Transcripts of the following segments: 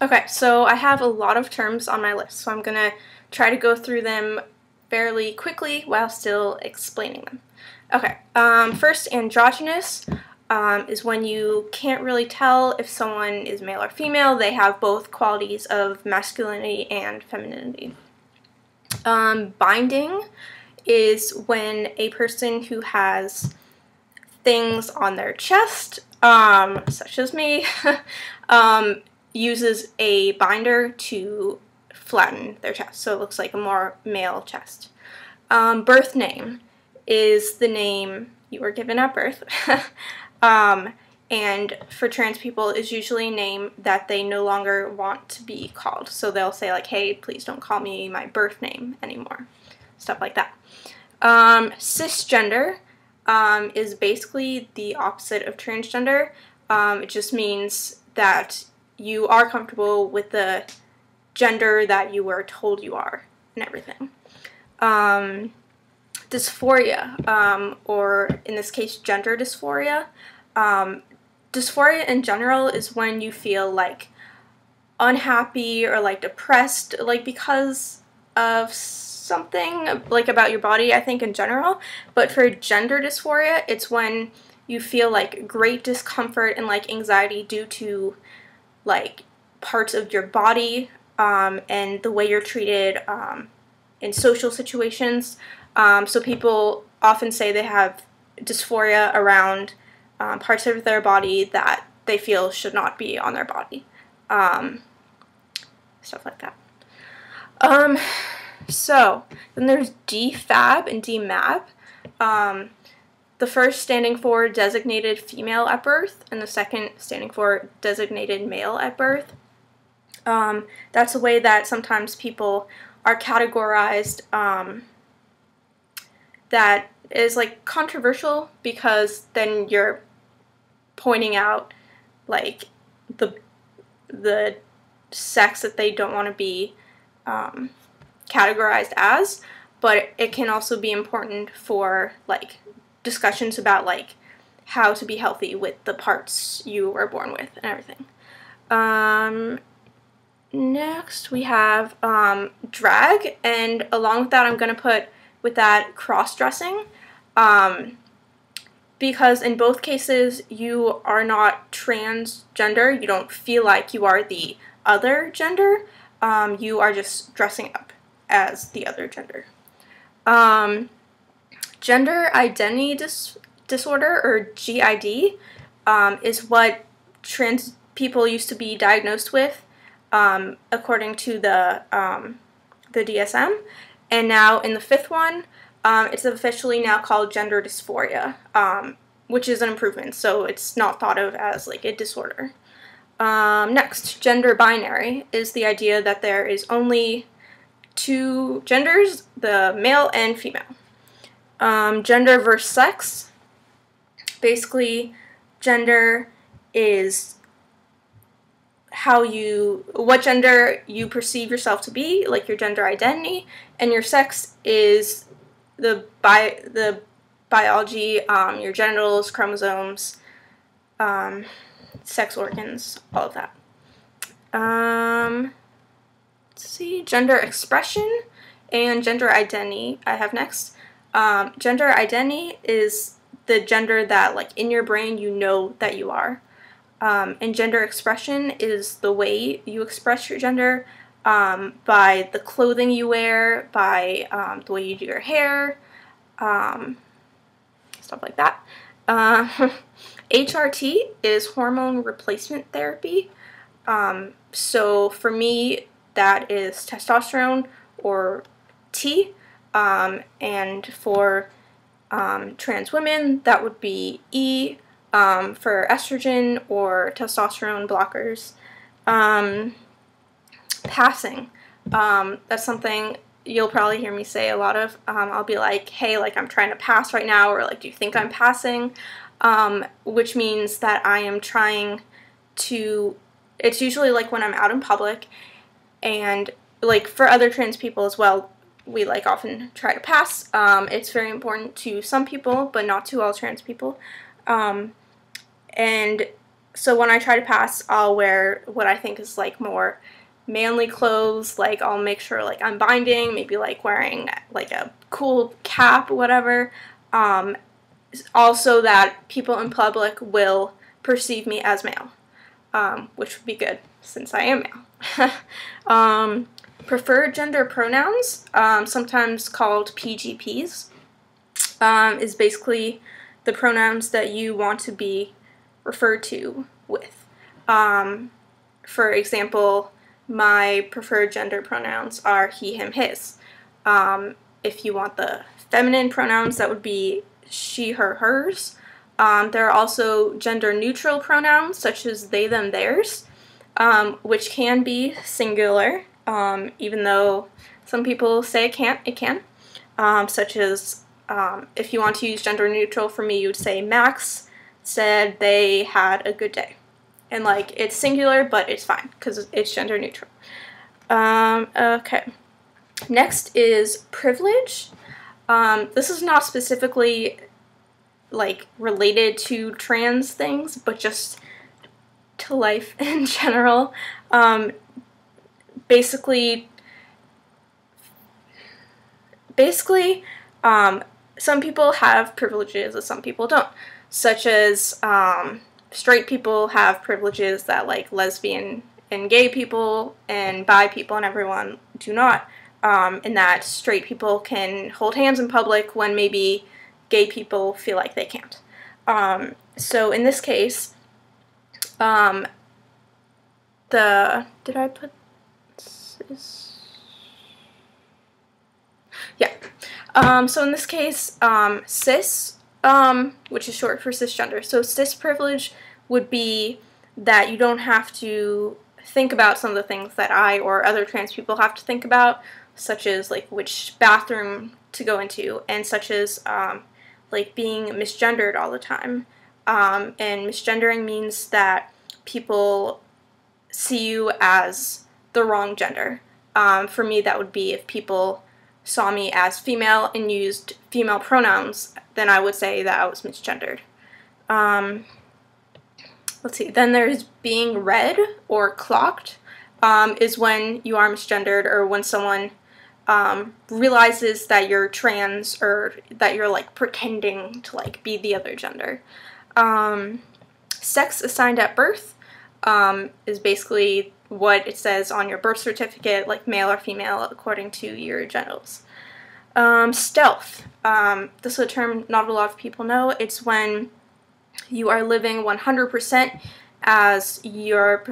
Okay, so I have a lot of terms on my list, so I'm going to try to go through them fairly quickly while still explaining them. Okay, first, androgynous is when you can't really tell if someone is male or female. They have both qualities of masculinity and femininity. Binding is when a person who has things on their chest, such as me, uses a binder to flatten their chest, so it looks like a more male chest. Birth name is the name you were given at birth, and for trans people is usually a name that they no longer want to be called, so they'll say like, hey, please don't call me my birth name anymore, stuff like that. Cisgender is basically the opposite of transgender. It just means that you are comfortable with the gender that you were told you are and everything. Dysphoria, or in this case, gender dysphoria. Dysphoria in general is when you feel like unhappy or like depressed, like because of something like about your body, I think in general. But for gender dysphoria, it's when you feel like great discomfort and like anxiety due to like parts of your body and the way you're treated in social situations. So people often say they have dysphoria around parts of their body that they feel should not be on their body. Stuff like that. So then there's DFAB and DMAB. The first standing for designated female at birth, and the second standing for designated male at birth. That's a way that sometimes people are categorized that is like controversial, because then you're pointing out like the sex that they don't want to be categorized as, but it can also be important for like discussions about like how to be healthy with the parts you were born with and everything. Next we have drag, and along with that I'm going to put with that cross-dressing, because in both cases you are not transgender, you don't feel like you are the other gender, you are just dressing up as the other gender. Gender identity disorder, or GID, is what trans people used to be diagnosed with according to the DSM, and now in the fifth one, it's officially now called gender dysphoria, which is an improvement, so it's not thought of as like a disorder. Next, gender binary is the idea that there is only two genders, the male and female. Gender versus sex. Basically, gender is what gender you perceive yourself to be, like your gender identity, and your sex is the biology, your genitals, chromosomes, sex organs, all of that. Let's see, gender expression and gender identity I have next. Gender identity is the gender that like in your brain you know that you are. And gender expression is the way you express your gender, by the clothing you wear, by the way you do your hair, stuff like that. HRT is hormone replacement therapy. So for me, that is testosterone or T, and for trans women, that would be E, for estrogen or testosterone blockers. Passing. That's something you'll probably hear me say a lot of. I'll be like, hey, like I'm trying to pass right now, or like, do you think I'm passing? Which means that I am trying to, it's usually like when I'm out in public, and like for other trans people as well, we like often try to pass. It's very important to some people, but not to all trans people. And So when I try to pass, I'll wear what I think is like more manly clothes. Like I'll make sure like I'm binding, maybe like wearing like a cool cap or whatever. Also that people in public will perceive me as male, which would be good since I am male. Preferred gender pronouns, sometimes called PGPs, is basically the pronouns that you want to be referred to with. For example, my preferred gender pronouns are he, him, his. If you want the feminine pronouns, that would be she, her, hers. There are also gender-neutral pronouns, such as they, them, theirs, which can be singular, even though some people say it can't, it can. Such as, if you want to use gender-neutral, for me, you would say Max said they had a good day. And, like, it's singular, but it's fine, because it's gender-neutral. Okay. Next is privilege. This is not specifically like related to trans things, but just to life in general. Basically, some people have privileges and some people don't, such as straight people have privileges that like lesbian and gay people and bi people and everyone do not. In that straight people can hold hands in public when maybe gay people feel like they can't. So in this case, did I put cis? Yeah. So in this case, cis, which is short for cisgender. So cis privilege would be that you don't have to think about some of the things that I or other trans people have to think about, such as like which bathroom to go into, and such as like being misgendered all the time. And misgendering means that people see you as the wrong gender. For me, that would be if people saw me as female and used female pronouns, then I would say that I was misgendered. Let's see, then there's being read or clocked, is when you are misgendered or when someone realizes that you're trans or that you're like pretending to like be the other gender. Sex assigned at birth is basically what it says on your birth certificate, like male or female according to your genitals. Stealth. This is a term not a lot of people know. It's when you are living 100% as your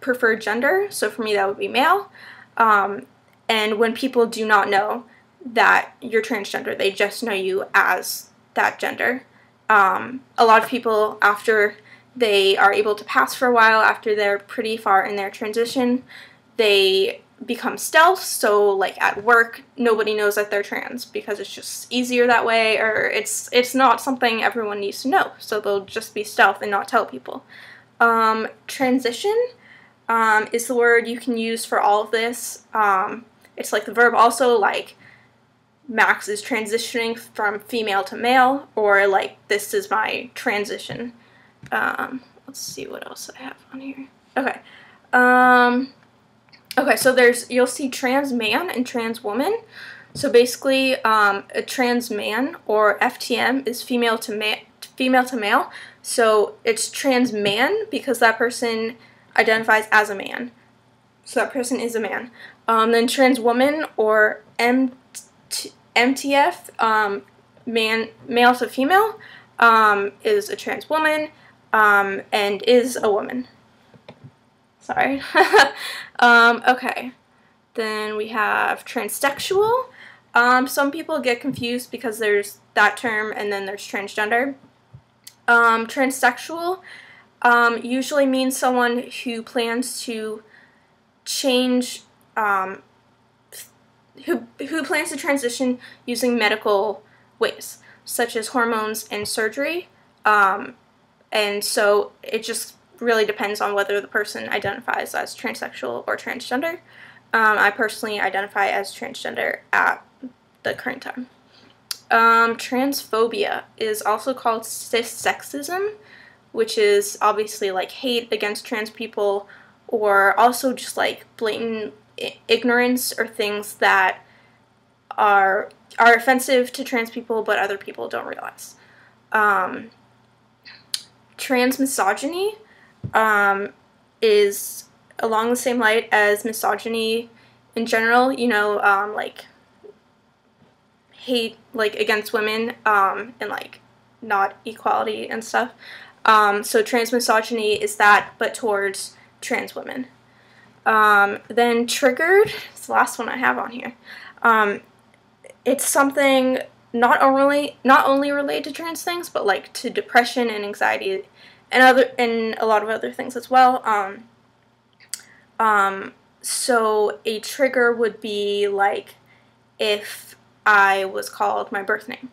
preferred gender. So for me that would be male. And when people do not know that you're transgender, they just know you as that gender. A lot of people, after they are able to pass for a while, after they're pretty far in their transition, they become stealth. So like at work, nobody knows that they're trans because it's just easier that way, or it's not something everyone needs to know. So they'll just be stealth and not tell people. Transition is the word you can use for all of this. It's like the verb also, like Max is transitioning from female to male, or like this is my transition. Let's see what else I have on here. Okay. Okay, so you'll see trans man and trans woman. So basically, a trans man or FTM is female to male. So it's trans man because that person identifies as a man. So that person is a man. Then trans woman or MTF, male to female, is a trans woman, and is a woman. Sorry. Okay. Then we have transsexual. Some people get confused because there's that term and then there's transgender. Transsexual usually means someone who plans to change, who plans to transition using medical ways, such as hormones and surgery. And so it just really depends on whether the person identifies as transsexual or transgender. I personally identify as transgender at the current time. Transphobia is also called cissexism, which is obviously like hate against trans people, or also just like blatant ignorance or things that are offensive to trans people but other people don't realize. Trans misogyny is along the same light as misogyny in general, you know, like hate like against women and like not equality and stuff. So trans misogyny is that, but towards trans women. Then triggered, it's the last one I have on here. It's something not only related to trans things, but like to depression and anxiety and a lot of other things as well. So a trigger would be like if I was called my birth name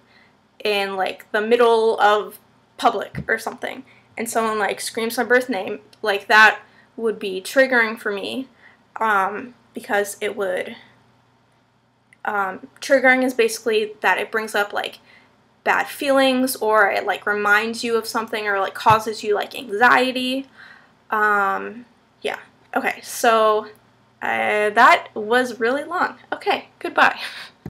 in like the middle of public or something, and someone like screams my birth name, like that would be triggering for me, because it would, triggering is basically that it brings up like bad feelings, or it like reminds you of something, or like causes you like anxiety. Yeah, okay, so that was really long. Okay, goodbye.